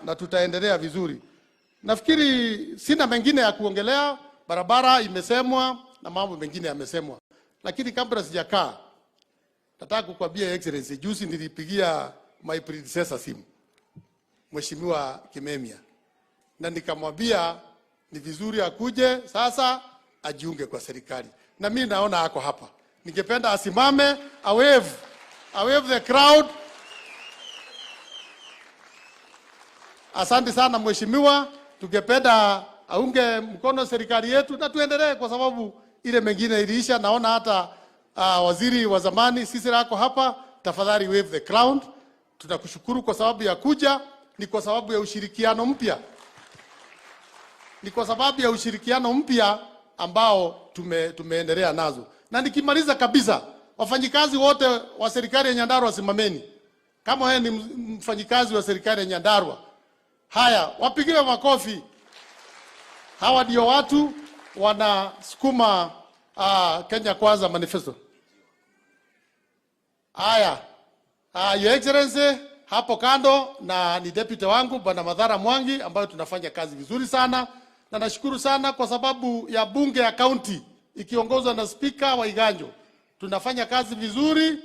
na tutaendelea vizuri. Nafikiri sina mengine ya kuongelea, barabara imesemwa na mambo mengine yamesemwa. Lakini kabla sijakaa, nataka kukwambia Excellency, juzi nilipigia my predecessor simu, Mheshimiwa Kimemia, na nikamwambia ni vizuri akuje sasa ajiunge kwa serikali. Na mimi naona ako hapa. Ningependa asimame, awave the crowd. Asante sana mheshimiwa, tungependa aunge mkono serikali yetu na tuendelee, kwa sababu ile mengine iliisha. Naona hata waziri wa zamani sisi lako hapa, tafadhali wave the crowd. Tunakushukuru kwa sababu ya kuja, ni kwa sababu ya ushirikiano mpya. Ni kwa sababu ya ushirikiano mpya ambao tumeendelea nazo. Na nikimaliza kabisa, wafanyikazi wote wa serikali ya Nyandarua simameni. Kama wewe ni mfanyikazi wa serikali ya Nyandarua, haya, wapigiwe makofi. Hawa ndio watu wanasukuma Kenya Kwanza manifesto. Haya, Your Excellency, hapo kando na ni deputy wangu Bwana Madhara Mwangi, ambayo tunafanya kazi vizuri sana. Na nashukuru sana kwa sababu ya bunge ya county ikiongozwa na Speaker wa Iganjo. Tunafanya kazi vizuri